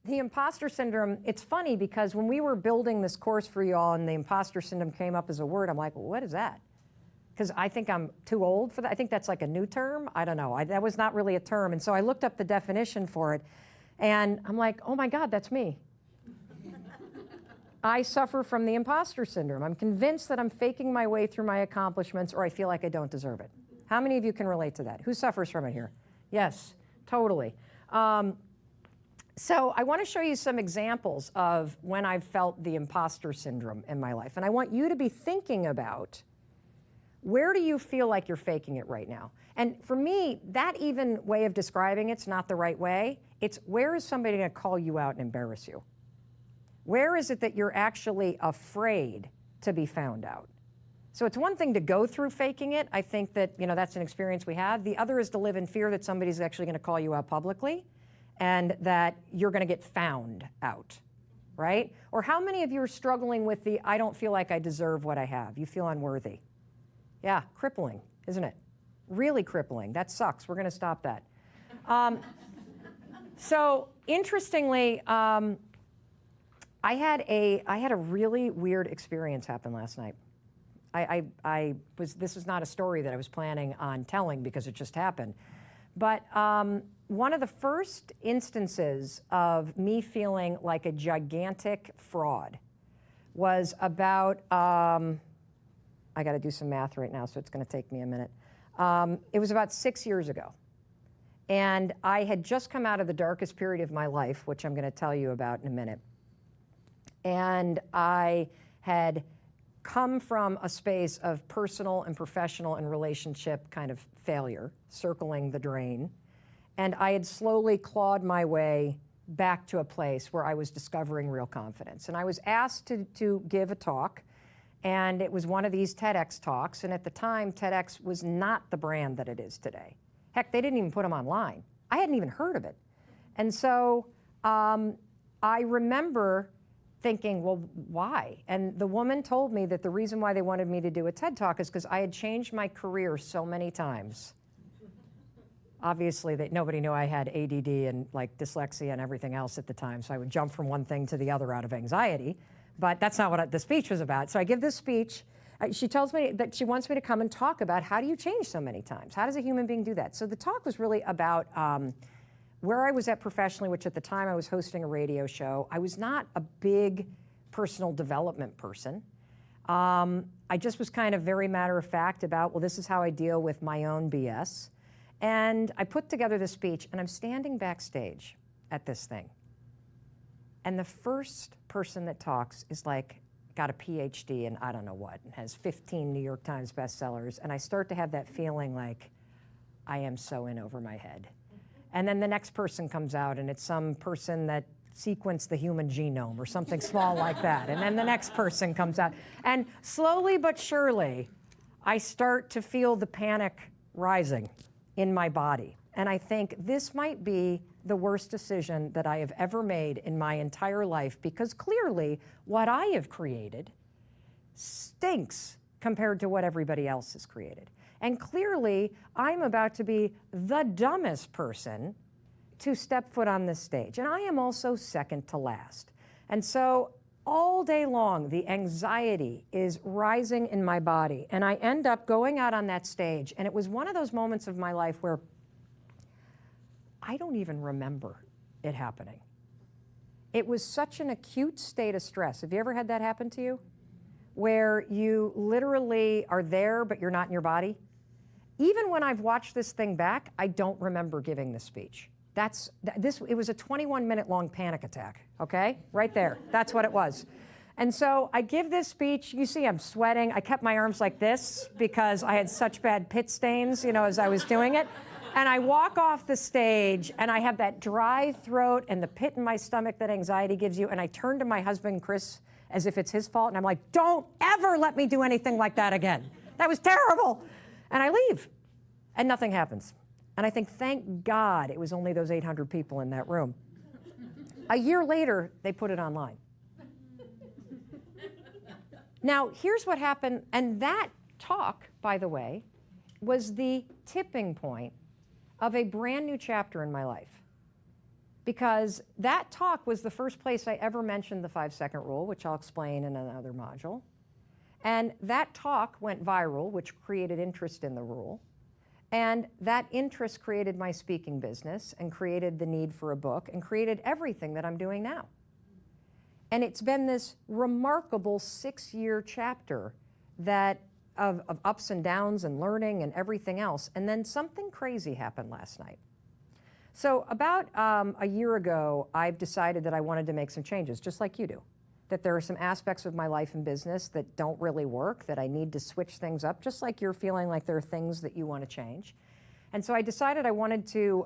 The imposter syndrome, it's funny because when we were building this course for you all and the imposter syndrome came up as a word, I'm like, well, what is that? Because I think I'm too old for that. I think that's like a new term. I don't know. That was not really a term. And so I looked up the definition for it and I'm like, oh my God, that's me. I suffer from the imposter syndrome. I'm convinced that I'm faking my way through my accomplishments or I feel like I don't deserve it. How many of you can relate to that? Who suffers from it here? Yes, totally. So I want to show you some examples of when I've felt the imposter syndrome in my life. And I want you to be thinking about, where do you feel like you're faking it right now? And for me, that even way of describing it's not the right way. It's, where is somebody going to call you out and embarrass you? Where is it that you're actually afraid to be found out? So it's one thing to go through faking it. I think that, that's an experience we have. The other is to live in fear that somebody's actually going to call you out publicly and that you're going to get found out, right? Or how many of you are struggling with the, I don't feel like I deserve what I have? You feel unworthy. Yeah, crippling, isn't it? Really crippling. That sucks. We're going to stop that. So interestingly, I had a really weird experience happen last night. This is not a story that I was planning on telling because it just happened. But one of the first instances of me feeling like a gigantic fraud was about, I got to do some math right now, so it's going to take me a minute. It was about 6 years ago. And I had just come out of the darkest period of my life, which I'm going to tell you about in a minute. And I had come from a space of personal and professional and relationship kind of failure, circling the drain. And I had slowly clawed my way back to a place where I was discovering real confidence. And I was asked to give a talk, and it was one of these TEDx talks. And at the time, TEDx was not the brand that it is today. Heck, they didn't even put them online. I hadn't even heard of it. And so I remember thinking, well, why? And the woman told me that the reason why they wanted me to do a TED Talk is because I had changed my career so many times. Obviously, nobody knew I had ADD and like dyslexia and everything else at the time, so I would jump from one thing to the other out of anxiety. But that's not what the speech was about. So I give this speech. She tells me that she wants me to come and talk about how do you change so many times? How does a human being do that? So the talk was really about where I was at professionally, which at the time I was hosting a radio show. I was not a big personal development person. I just was kind of very matter of fact about, well, this is how I deal with my own BS. And I put together this speech, and I'm standing backstage at this thing. And the first person that talks is like, got a PhD in I don't know what, and has 15 New York Times bestsellers. And I start to have that feeling like, I am so in over my head. And then the next person comes out, and it's some person that sequenced the human genome or something small like that. And then the next person comes out. And slowly but surely, I start to feel the panic rising in my body. And I think this might be the worst decision that I have ever made in my entire life, because clearly what I have created stinks compared to what everybody else has created. And clearly, I'm about to be the dumbest person to step foot on this stage. And I am also second to last. And so all day long, the anxiety is rising in my body. And I end up going out on that stage. And it was one of those moments of my life where I don't even remember it happening. It was such an acute state of stress. Have you ever had that happen to you? Where you literally are there, but you're not in your body? Even when I've watched this thing back, I don't remember giving this speech. It was a 21-minute long panic attack, okay? Right there, that's what it was. And so I give this speech, you see I'm sweating. I kept my arms like this because I had such bad pit stains, as I was doing it. And I walk off the stage and I have that dry throat and the pit in my stomach that anxiety gives you. And I turn to my husband, Chris, as if it's his fault. And I'm like, don't ever let me do anything like that again. That was terrible. And I leave and nothing happens. And I think, thank God it was only those 800 people in that room. A year later, they put it online. Now, here's what happened. And that talk, by the way, was the tipping point of a brand new chapter in my life. because that talk was the first place I ever mentioned the 5-second rule, which I'll explain in another module. And that talk went viral, which created interest in the rule. And that interest created my speaking business and created the need for a book and created everything that I'm doing now. And it's been this remarkable 6-year chapter that of ups and downs and learning and everything else. And then something crazy happened last night. So about a year ago, I've decided that I wanted to make some changes, just like you do. That there are some aspects of my life and business that don't really work, that I need to switch things up, just like you're feeling like there are things that you want to change. And so I decided I wanted to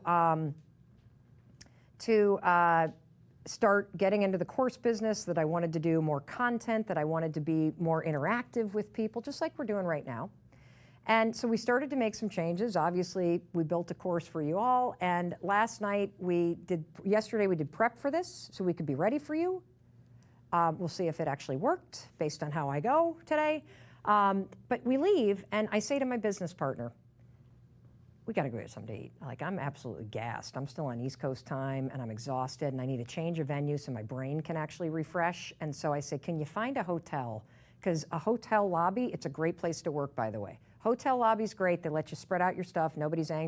start getting into the course business, that I wanted to do more content, that I wanted to be more interactive with people, just like we're doing right now. And so we started to make some changes. Obviously, we built a course for you all. And yesterday we did prep for this so we could be ready for you. We'll see if it actually worked based on how I go today. But we leave, and I say to my business partner, we got to go get something to eat. Like, I'm absolutely gassed. I'm still on East Coast time, and I'm exhausted, and I need to change a venue so my brain can actually refresh. And so I say, can you find a hotel? Because a hotel lobby, it's a great place to work, by the way. Hotel lobby's great. They let you spread out your stuff. Nobody's angry.